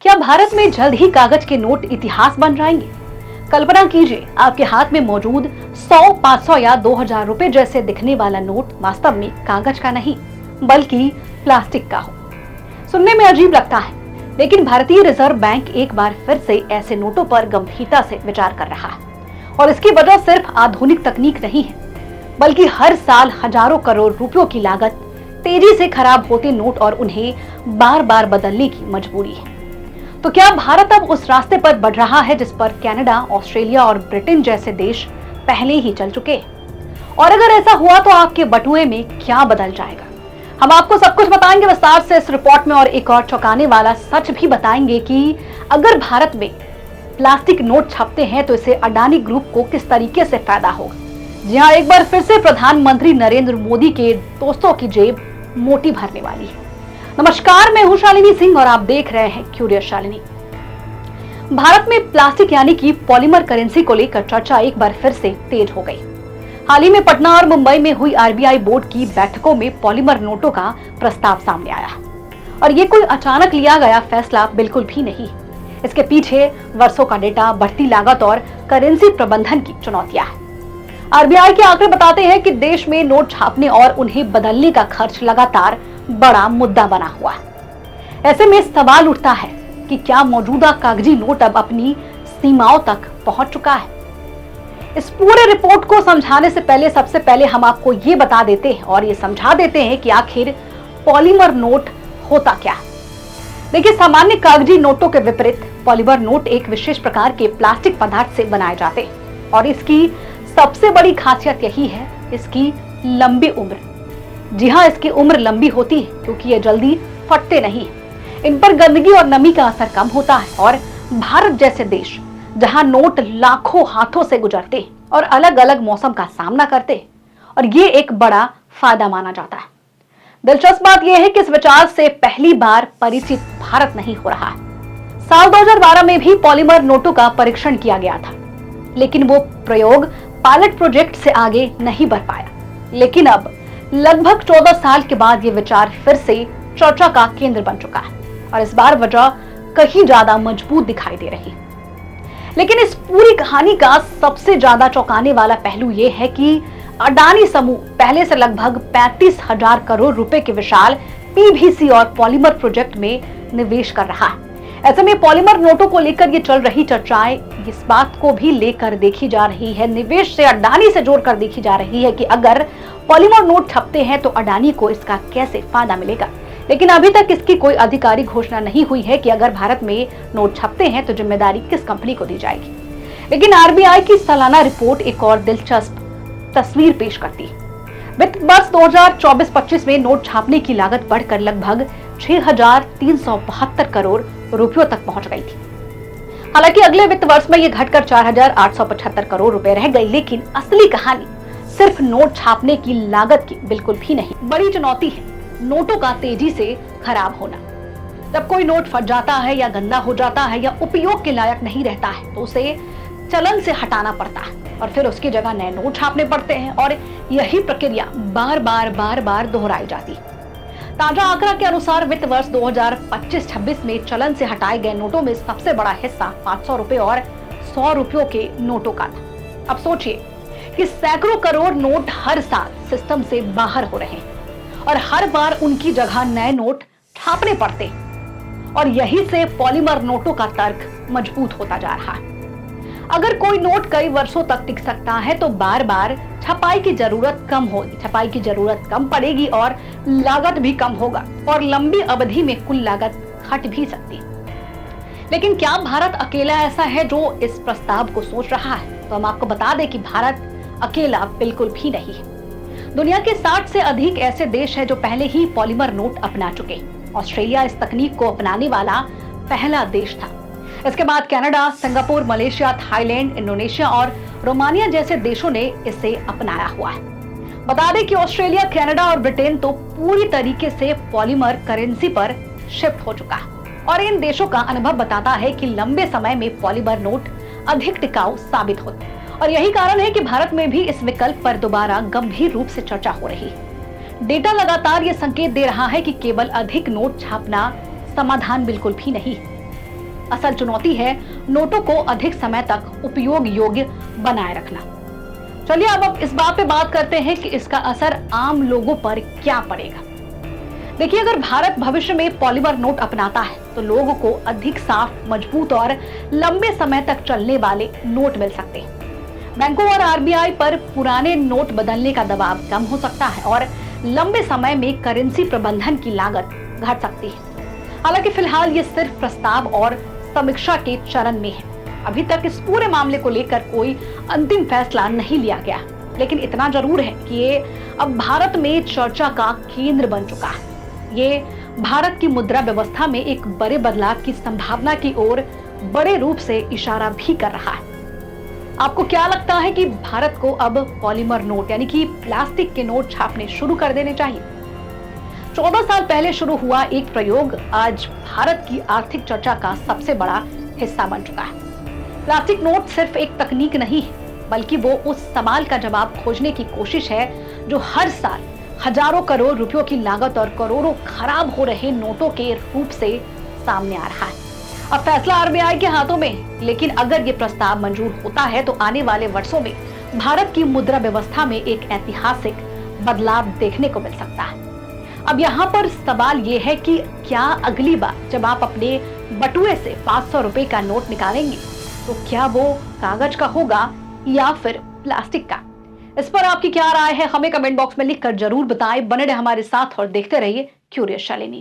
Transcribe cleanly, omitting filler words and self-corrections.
क्या भारत में जल्द ही कागज के नोट इतिहास बन जाएंगे? कल्पना कीजिए, आपके हाथ में मौजूद 100, 500 या 2000 रुपए जैसे दिखने वाला नोट वास्तव में कागज का नहीं बल्कि प्लास्टिक का हो। सुनने में अजीब लगता है, लेकिन भारतीय रिजर्व बैंक एक बार फिर से ऐसे नोटों पर गंभीरता से विचार कर रहा है। और इसकी वजह सिर्फ आधुनिक तकनीक नहीं है, बल्कि हर साल हजारों करोड़ रुपयों की लागत, तेजी से खराब होते नोट और उन्हें बार बार बदलने की मजबूरी है। तो क्या भारत अब उस रास्ते पर बढ़ रहा है जिस पर कनाडा, ऑस्ट्रेलिया और ब्रिटेन जैसे देश पहले ही चल चुके हैं? और अगर ऐसा हुआ तो आपके बटुए में क्या बदल जाएगा? हम आपको सब कुछ बताएंगे विस्तार से इस रिपोर्ट में, और एक और चौंकाने वाला सच भी बताएंगे कि अगर भारत में प्लास्टिक नोट छपते हैं तो इसे अडानी ग्रुप को किस तरीके से फायदा होगा। जी हाँ, एक बार फिर से प्रधानमंत्री नरेंद्र मोदी के दोस्तों की जेब मोटी भरने वाली है। नमस्कार, मैं हूं शालिनी सिंह और आप देख रहे हैं क्यूरियस शालिनी। भारत में प्लास्टिक यानी कि पॉलीमर करेंसी को लेकर चर्चा एक बार फिर से तेज हो गई। हाल ही में पटना और मुंबई में हुई आरबीआई बोर्ड की बैठकों में पॉलीमर नोटों का प्रस्ताव सामने आया, और ये कोई अचानक लिया गया फैसला बिल्कुल भी नहीं। इसके पीछे वर्षों का डेटा, बढ़ती लागत और करेंसी प्रबंधन की चुनौतियां हैं। आरबीआई के आंकड़े बताते हैं कि देश में नोट छापने और उन्हें बदलने का खर्च लगातार बड़ा मुद्दा बना हुआ है। ऐसे में सवाल उठता है कि क्या मौजूदा कागजी नोट अब अपनी सीमाओं तक पहुंच चुका है? इस पूरे रिपोर्ट को समझाने से पहले सबसे पहले हम आपको ये बता देते हैं और ये समझा देते हैं कि आखिर पॉलीमर नोट होता क्या है। देखिए, सामान्य कागजी नोटों के विपरीत पॉलीमर नोट एक विशेष प्रकार के प्लास्टिक पदार्थ से बनाए जाते हैं, और इसकी सबसे बड़ी खासियत यही है इसकी लंबी उम्र। जी हाँ, इसकी उम्र लंबी होती है क्योंकि ये जल्दी फटते नहीं। इन पर गंदगी और नमी का असर कम होता है, और भारत जैसे देश जहां नोट लाखों हाथों से गुजरते और अलग अलग मौसम का सामना करते, और ये एक बड़ा फायदा माना जाता है। दिलचस्प बात यह है कि इस विचार से पहली बार परिचित भारत नहीं हो रहा है। साल 2012 में भी पॉलीमर नोटों का परीक्षण किया गया था, लेकिन वो प्रयोग पायलट प्रोजेक्ट से आगे नहीं बढ़ पाया। लेकिन अब लगभग 14 साल के बाद ये विचार फिर से चर्चा का केंद्र बन चुका है, और इस बार वजह कहीं ज्यादा मजबूत दिखाई दे रही है। लेकिन इस पूरी कहानी का सबसे ज्यादा चौंकाने वाला पहलू ये है कि अडानी समूह पहले से लगभग 35,000 करोड़ रुपए के विशाल पीवीसी और पॉलीमर प्रोजेक्ट में निवेश कर रहा है। ऐसे में पॉलीमर नोटों को लेकर ये चल रही चर्चाएं इस बात को भी लेकर देखी जा रही है, निवेश से अडानी से जोड़कर देखी जा रही है कि अगर पॉलीमर नोट छपते हैं तो अडानी को इसका कैसे फायदा मिलेगा। लेकिन अभी तक इसकी कोई आधिकारिक घोषणा नहीं हुई है कि अगर भारत में नोट छपते हैं तो जिम्मेदारी किस कंपनी को दी जाएगी। लेकिन आरबीआई की सालाना रिपोर्ट एक और दिलचस्प तस्वीर पेश करती है। वित्त वर्ष 2024-25 में नोट छापने की लागत बढ़कर लगभग 6,372 करोड़ रुपयों तक पहुंच गई थी। हालांकि अगले वित्त वर्ष में यह घटकर 4,875 करोड़ रुपए रह गई, लेकिन असली कहानी सिर्फ नोट छापने की लागत की बिल्कुल भी नहीं। बड़ी चुनौती है नोटों का तेजी से खराब होना। जब कोई नोट फट जाता है या गंदा हो जाता है या उपयोग के लायक नहीं रहता है तो उसे चलन से हटाना पड़ता है, और फिर उसकी जगह नए नोट छापने पड़ते हैं, और यही प्रक्रिया बार बार दोहराई जाती है। ताजा आंकड़ा के अनुसार वित्त वर्ष 2025-26 में चलन से हटाए गए नोटों में सबसे बड़ा हिस्सा 500 रुपए और 100 रुपयों के नोटों का था। अब सोचिए कि सैकड़ों करोड़ नोट हर साल सिस्टम से बाहर हो रहे हैं, और हर बार उनकी जगह नए नोट छापने पड़ते, और यही से पॉलीमर नोटों का तर्क मजबूत होता जा रहा है। अगर कोई नोट कई वर्षों तक टिक सकता है तो बार बार छपाई की जरूरत कम होगी, छपाई की जरूरत कम पड़ेगी और लागत भी कम होगा, और लंबी अवधि में कुल लागत घट भी सकती है। लेकिन क्या भारत अकेला ऐसा है जो इस प्रस्ताव को सोच रहा है? तो हम आपको बता दें कि भारत अकेला बिल्कुल भी नहीं है। दुनिया के 60 से अधिक ऐसे देश हैं जो पहले ही पॉलीमर नोट अपना चुके। ऑस्ट्रेलिया इस तकनीक को अपनाने वाला पहला देश था। इसके बाद Canada, Singapore, Malaysia, Thailand, Indonesia और रोमानिया जैसे देशों ने इसे अपनाया हुआ है। बता दें कि ऑस्ट्रेलिया, कनाडा और ब्रिटेन तो पूरी तरीके से पॉलीमर करेंसी पर शिफ्ट हो चुका है, और इन देशों का अनुभव बताता है कि लंबे समय में पॉलीमर नोट अधिक टिकाऊ साबित होते हैं। और यही कारण है कि भारत में भी इस विकल्प पर दोबारा गंभीर रूप से चर्चा हो रही है। डेटा लगातार ये संकेत दे रहा है कि केवल अधिक नोट छापना समाधान बिल्कुल भी नहीं। असल चुनौती है नोटों को अधिक समय तक उपयोग योग्य बनाए रखना। चलिए अब इस बात पे बात करते हैं कि इसका असर आम लोगों पर क्या पड़ेगा। देखिए, अगर भारत भविष्य में पॉलीमर नोट अपनाता है तो लोगों को अधिक साफ, मजबूत और लंबे समय तक चलने वाले नोट मिल सकते हैं। बैंकों और आरबीआई पर पुराने नोट बदलने का दबाव कम हो सकता है और लंबे समय में करेंसी प्रबंधन की लागत घट सकती है। हालांकि फिलहाल ये सिर्फ प्रस्ताव और समीक्षा के चरण में है। अभी तक इस पूरे मामले को लेकर कोई अंतिम फैसला नहीं लिया गया, लेकिन इतना जरूर है कि ये अब भारत में चर्चा का केंद्र बन चुका है। ये भारत की मुद्रा व्यवस्था में एक बड़े बदलाव की संभावना की ओर बड़े रूप से इशारा भी कर रहा है। आपको क्या लगता है कि भारत को अब पॉलीमर नोट यानी कि प्लास्टिक के नोट छापने शुरू कर देने चाहिए? 14 साल पहले शुरू हुआ एक प्रयोग आज भारत की आर्थिक चर्चा का सबसे बड़ा हिस्सा बन चुका है। प्लास्टिक नोट सिर्फ एक तकनीक नहीं है, बल्कि वो उस सवाल का जवाब खोजने की कोशिश है जो हर साल हजारों करोड़ रुपयों की लागत और करोड़ों खराब हो रहे नोटों के रूप से सामने आ रहा है। अब फैसला आरबीआई के हाथों में, लेकिन अगर ये प्रस्ताव मंजूर होता है तो आने वाले वर्षों में भारत की मुद्रा व्यवस्था में एक ऐतिहासिक बदलाव देखने को मिल सकता है। अब यहाँ पर सवाल ये है कि क्या अगली बार जब आप अपने बटुए से 500 रुपए का नोट निकालेंगे तो क्या वो कागज का होगा या फिर प्लास्टिक का? इस पर आपकी क्या राय है, हमें कमेंट बॉक्स में लिखकर जरूर बताएं। बने रहे हमारे साथ और देखते रहिए क्यूरियस शालिनी।